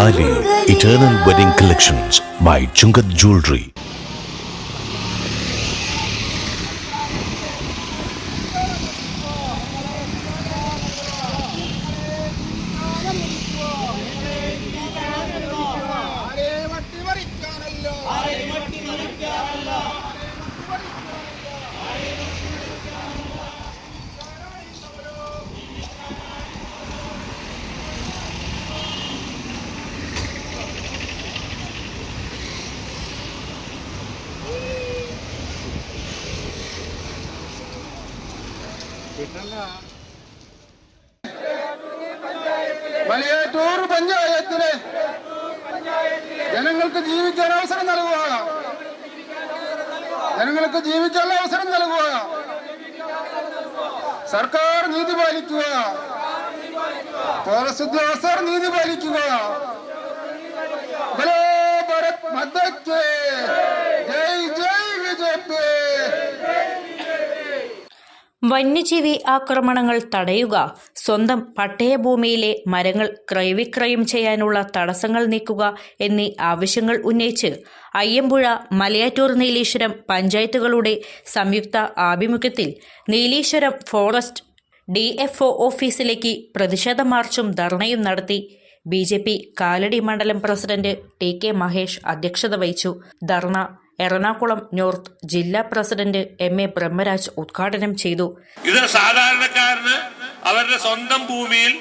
Bengali Eternal Wedding Collections by Chungat Jewelry. Malayattoor പഞ്ചായത്തിലെ ജനങ്ങൾക്ക് ജീവിക്കാൻ അവസരം നൽകുക. ജനങ്ങൾക്ക് ജീവിക്കാനുള്ള അവസരം നൽകുക. സർക്കാർ നീതി പാലിക്കുക. ഫോറസ്റ്റ് ഉദ്യോഗസ്ഥർ നീതി പാലിക്കുക. ബലോ ഭാരത് മാതാക്ക് ജയ് ജയ് ബിജെപി. വന്യജീവി ആക്രമണങ്ങൾ തടയുക, സ്വന്തം പട്ടയഭൂമിയിലെ മരങ്ങൾ ക്രയവിക്രയം ചെയ്യാനുള്ള തടസ്സങ്ങൾ നീക്കുക എന്നീ ആവശ്യങ്ങൾ ഉന്നയിച്ച് അയ്യമ്പുഴ, മലയാറ്റൂർ, നീലീശ്വരം പഞ്ചായത്തുകളുടെ സംയുക്ത ആഭിമുഖ്യത്തിൽ നീലീശ്വരം ഫോറസ്റ്റ് DFO ഓഫീസിലേക്ക് പ്രതിഷേധ മാർച്ചും ധർണയും നടത്തി. BJP കാലടി മണ്ഡലം പ്രസിഡന്റ് TK മഹേഷ് അധ്യക്ഷത വഹിച്ചു. ധർണ എറണാകുളം നോർത്ത് ജില്ലാ പ്രസിഡന്റ് MA ബ്രഹ്മരാജ് ഉദ്ഘാടനം ചെയ്തു. ഇത് സാധാരണക്കാരന് അവരുടെ സ്വന്തം ഭൂമിയിൽ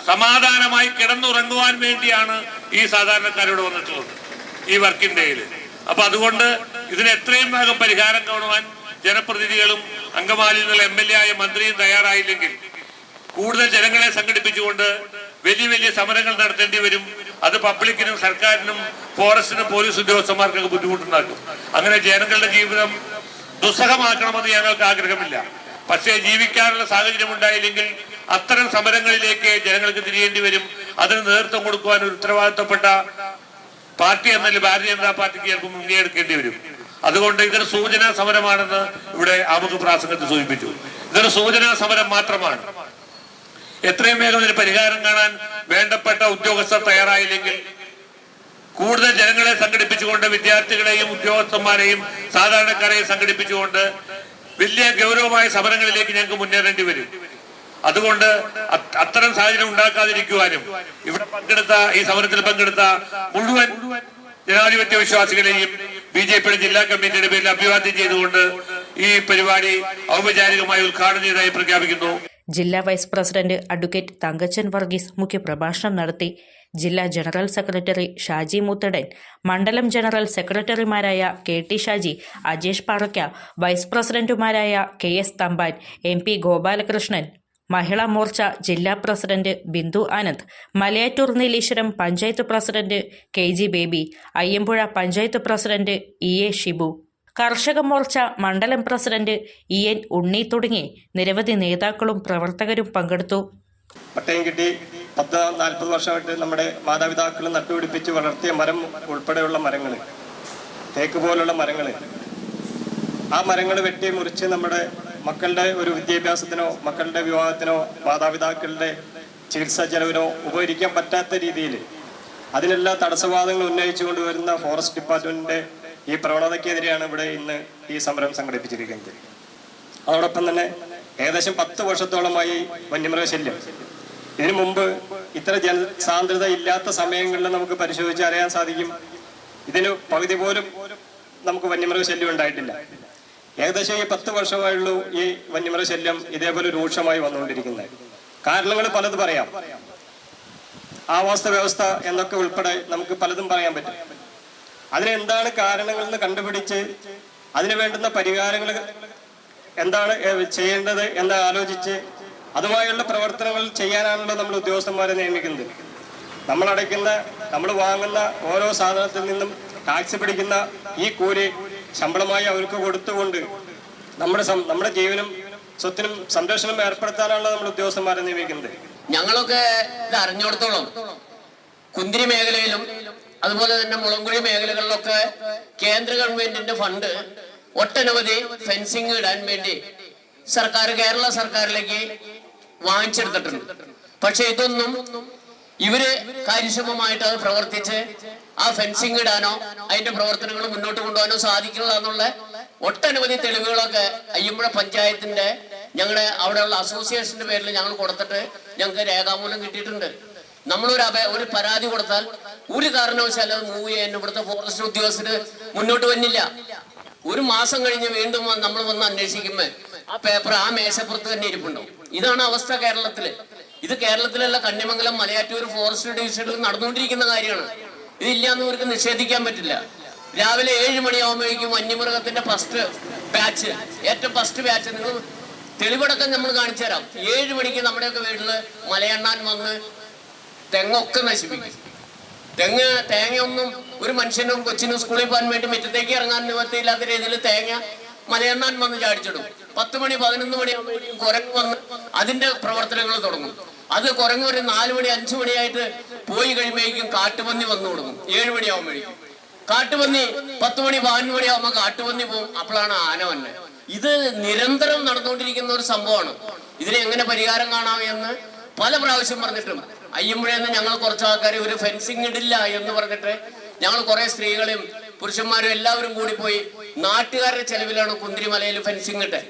സമാധാനമായി കിടന്നുറങ്ങുവാൻ വേണ്ടിയാണ് ഈ സാധാരണക്കാരോട് വന്നിട്ടുള്ളത് ഈ വർക്കിംഗ് ഡേയിൽ. അപ്പൊ അതുകൊണ്ട് ഇതിന് എത്രയും വേഗം പരിഹാരം കാണുവാൻ ജനപ്രതിനിധികളും അങ്കമാലിയിൽ നിന്നുള്ള MLA ആയ മന്ത്രിയും തയ്യാറായില്ലെങ്കിൽ കൂടുതൽ ജനങ്ങളെ സംഘടിപ്പിച്ചുകൊണ്ട് വലിയ വലിയ സമരങ്ങൾ നടത്തേണ്ടി വരും. അത് പബ്ലിക്കിനും സർക്കാരിനും ഫോറസ്റ്റിനും പോലീസ് ഉദ്യോഗസ്ഥന്മാർക്കൊക്കെ ബുദ്ധിമുട്ടുണ്ടാക്കും. അങ്ങനെ ജനങ്ങളുടെ ജീവിതം ദുസ്സഹമാക്കണമെന്ന് ഞങ്ങൾക്ക് ആഗ്രഹമില്ല. പക്ഷേ ജീവിക്കാനുള്ള സാഹചര്യം ഉണ്ടായില്ലെങ്കിൽ അത്തരം സമരങ്ങളിലേക്ക് ജനങ്ങൾക്ക് തിരിയേണ്ടി വരും. അതിന് നേതൃത്വം കൊടുക്കുവാൻ ഒരു ഉത്തരവാദിത്തപ്പെട്ട പാർട്ടി എന്നല്ല ഭാരതീയ ജനതാ പാർട്ടിക്ക് ചിലപ്പോൾ മുൻകൈയെടുക്കേണ്ടി വരും. അതുകൊണ്ട് ഇതൊരു സൂചനാ സമരമാണെന്ന് ഇവിടെ ആമുഖ പ്രാസംഗത്തിൽ സൂചിപ്പിച്ചു. ഇതൊരു സൂചനാ സമരം മാത്രമാണ്. എത്രയും വേഗം ഇതിന് പരിഹാരം കാണാൻ വേണ്ടപ്പെട്ട ഉദ്യോഗസ്ഥർ തയ്യാറായില്ലെങ്കിൽ കൂടുതൽ ജനങ്ങളെ സംഘടിപ്പിച്ചുകൊണ്ട് വിദ്യാർത്ഥികളെയും ഉദ്യോഗസ്ഥന്മാരെയും സാധാരണക്കാരെയും സംഘടിപ്പിച്ചുകൊണ്ട് വലിയ ഗൗരവമായ സമരങ്ങളിലേക്ക് ഞങ്ങൾക്ക് മുന്നേറേണ്ടി വരും. അതുകൊണ്ട് അത്തരം സാഹചര്യം ഉണ്ടാക്കാതിരിക്കുവാനും ഇവിടെ ഈ സമരത്തിൽ പങ്കെടുത്ത മുഴുവൻ ജനാധിപത്യ വിശ്വാസികളെയും BJPയുടെ ജില്ലാ കമ്മിറ്റിയുടെ പേരിൽ അഭിവാദ്യം ചെയ്തുകൊണ്ട് ഈ പരിപാടി ഔപചാരികമായി ഉദ്ഘാടനം ചെയ്തതായി പ്രഖ്യാപിക്കുന്നു. ജില്ലാ vice president advocate Thankachan Varghese മുഖ്യപ്രഭാഷണം നടത്തി. ജില്ലാ ജനറൽ സെക്രട്ടറി ഷാജി മൂത്തടൻ, മണ്ഡലം ജനറൽ സെക്രട്ടറിമാരായ KT ഷാജി, അജേഷ് പാറയ്ക്ക, വൈസ് പ്രസിഡന്റുമാരായ KS തമ്പാൻ, MP ഗോപാലകൃഷ്ണൻ, മഹിളാ മോർച്ച ജില്ലാ president Bindu Anand, Malayattoor Neeleswaram panchayat president KG Baby, Ayyampuzha panchayat president EA Shibu, Karshaka Morcha മണ്ഡലം പ്രസിഡന്റ് EN ഉണ്ണി തുടങ്ങി നിരവധി നേതാക്കളും പ്രവർത്തകരും പങ്കെടുത്തു. പട്ടയം കിട്ടി 40 വർഷമായിട്ട് നമ്മുടെ മാതാപിതാക്കൾ നട്ടുപിടിപ്പിച്ച് വളർത്തിയ മരം ഉൾപ്പെടെയുള്ള മരങ്ങൾ, തേക്ക് പോലുള്ള മരങ്ങൾ, ആ മരങ്ങൾ വെട്ടി മുറിച്ച് നമ്മുടെ മക്കളുടെ ഒരു വിദ്യാഭ്യാസത്തിനോ മക്കളുടെ വിവാഹത്തിനോ മാതാപിതാക്കളുടെ ചികിത്സാ ചെലവിനോ ഉപകരിക്കാൻ പറ്റാത്ത രീതിയിൽ അതിനെല്ലാം തടസ്സവാദങ്ങൾ ഉന്നയിച്ചു കൊണ്ടുവരുന്ന ഫോറസ്റ്റ് ഡിപ്പാർട്ട്മെന്റിന്റെ ഈ പ്രവണതയ്ക്കെതിരെയാണ് ഇവിടെ ഇന്ന് ഈ സമരം സംഘടിപ്പിച്ചിരിക്കുന്നത്. അതോടൊപ്പം തന്നെ ഏകദേശം 10 വർഷത്തോളമായി വന്യമൃഗശല്യം. ഇതിനു മുമ്പ് ഇത്ര ജനസാന്ദ്രത ഇല്ലാത്ത സമയങ്ങളിൽ നമുക്ക് പരിശോധിച്ച് അറിയാൻ സാധിക്കും, ഇതിന് പകുതി പോലും നമുക്ക് വന്യമൃഗശല്യം ഉണ്ടായിട്ടില്ല. ഏകദേശം ഈ 10 വർഷമായുള്ളൂ ഈ വന്യമൃഗശല്യം ഇതേപോലെ രൂക്ഷമായി വന്നുകൊണ്ടിരിക്കുന്നത്. കാരണങ്ങൾ പലത് പറയാം, ആവാസ വ്യവസ്ഥ എന്നൊക്കെ ഉൾപ്പെടെ നമുക്ക് പലതും പറയാൻ പറ്റും. അതിനെന്താണ് കാരണങ്ങൾ എന്ന് കണ്ടുപിടിച്ച് അതിന് വേണ്ടുന്ന പരിഹാരങ്ങൾ എന്താണ് ചെയ്യേണ്ടത് എന്ന് ആലോചിച്ച് അതുമായുള്ള പ്രവർത്തനങ്ങൾ ചെയ്യാനാണല്ലോ നമ്മൾ ഉദ്യോഗസ്ഥന്മാരെ നിയമിക്കുന്നത്. നമ്മൾ വാങ്ങുന്ന ഓരോ സാധനത്തിൽ നിന്നും ടാക്സ് പിടിക്കുന്ന ഈ കൂലി ശമ്പളമായി അവർക്ക് കൊടുത്തുകൊണ്ട് നമ്മുടെ ജീവനും സ്വത്തിനും സംരക്ഷണം ഏർപ്പെടുത്താനാണല്ലോ നമ്മൾ ഉദ്യോഗസ്ഥന്മാരെ നിയമിക്കുന്നത്. ഞങ്ങളൊക്കെ ഇത് അറിഞ്ഞിടത്തോളം കുന്തിരി മേഖലയിലും അതുപോലെ തന്നെ മുളങ്കുഴി മേഖലകളിലൊക്കെ കേന്ദ്ര ഗവൺമെന്റിന്റെ ഫണ്ട് ഒട്ടനവധി ഫെൻസിങ് ഇടാൻ വേണ്ടി കേരള സർക്കാരിലേക്ക് വാങ്ങിച്ചെടുത്തിട്ടുണ്ട്. പക്ഷെ ഇതൊന്നും ഇവര് കാര്യക്ഷമമായിട്ട് അത് പ്രവർത്തിച്ച് ആ ഫെൻസിങ് ഇടാനോ അതിന്റെ പ്രവർത്തനങ്ങൾ മുന്നോട്ട് കൊണ്ടുപോകാനോ സാധിക്കില്ല എന്നുള്ള ഒട്ടനവധി തെളിവുകളൊക്കെ അയ്യമ്പുഴ പഞ്ചായത്തിന്റെ ഞങ്ങളുടെ അവിടെയുള്ള അസോസിയേഷന്റെ പേരിൽ ഞങ്ങൾ കൊടുത്തിട്ട് ഞങ്ങൾക്ക് രേഖാമൂലം കിട്ടിയിട്ടുണ്ട്. ഒരു പരാതി കൊടുത്താൽ ഒരു കാരണവശാലും അത് മൂവ് ചെയ്യാൻ ഇവിടുത്തെ ഫോറസ്റ്റ് ഉദ്യോഗസ്ഥര് മുന്നോട്ട് വന്നില്ല. ഒരു മാസം കഴിഞ്ഞ് വീണ്ടും നമ്മൾ വന്ന് അന്വേഷിക്കുമ്പോ ആ പേപ്പർ ആ മേശപ്പുറത്ത് തന്നെ ഇരിപ്പുണ്ടാവും. ഇതാണ് അവസ്ഥ കേരളത്തില്. ഇത് കേരളത്തിലുള്ള കന്നിമംഗലം മലയാറ്റൂർ ഫോറസ്റ്റ് ഡിവിഷനിൽ നടന്നുകൊണ്ടിരിക്കുന്ന കാര്യമാണ്. ഇതില്ലാന്ന് ഇവർക്ക് നിഷേധിക്കാൻ പറ്റില്ല. രാവിലെ 7 മണിയാവുമ്പോഴേക്കും വന്യമൃഗത്തിന്റെ ഏറ്റവും ഫസ്റ്റ് ബാച്ച് നിങ്ങൾ തെളിവടക്കം നമ്മൾ കാണിച്ചു തരാം. 7 മണിക്ക് നമ്മുടെയൊക്കെ വീട്ടില് മലയെണ്ണാൻ വന്ന് തെങ്ങൊക്കെ നശിപ്പിക്കും. തേങ്ങയൊന്നും ഒരു മനുഷ്യനും കൊച്ചിനും സ്കൂളിൽ പോകാൻ വേണ്ടി മുറ്റത്തേക്ക് ഇറങ്ങാൻ നിവർത്തിയില്ലാത്ത രീതിയിൽ തേങ്ങ മലയെണ്ണാൻ വന്ന് ചാടിച്ചിടും. 10 മണി 11 മണിയാകുമ്പോഴേക്കും കുരങ്ങ് വന്ന് അതിന്റെ പ്രവർത്തനങ്ങൾ തുടങ്ങും. അത് കുരങ്ങ് ഒരു 4 മണി 5 മണിയായിട്ട് പോയി കഴിയുമ്പോഴേക്കും കാട്ടുപന്നി വന്നു തുടങ്ങും. 7 മണിയാകുമ്പോഴേക്കും കാട്ടുപന്നി 10 മണി 11 മണിയാകുമ്പോൾ കാട്ടുപന്നി പോകും. അപ്പോഴാണ് ആന വന്നെ. ഇത് നിരന്തരം നടന്നുകൊണ്ടിരിക്കുന്ന ഒരു സംഭവമാണ്. ഇതിനെ എങ്ങനെ പരിഹാരം കാണാം എന്ന് പല പ്രാവശ്യം പറഞ്ഞിട്ടും അയ്യമ്പുഴയെന്ന് ഞങ്ങൾ കുറച്ച് ആൾക്കാർ ഒരു ഫെൻസിങ് ഇടില്ല എന്ന് പറഞ്ഞിട്ട് ഞങ്ങൾ കുറെ സ്ത്രീകളെയും പുരുഷന്മാരും എല്ലാവരും കൂടി പോയി നാട്ടുകാരുടെ ചെലവിലാണ് കുന്തിരിമലയിൽ ഫെൻസിങ് ഇട്ടെ.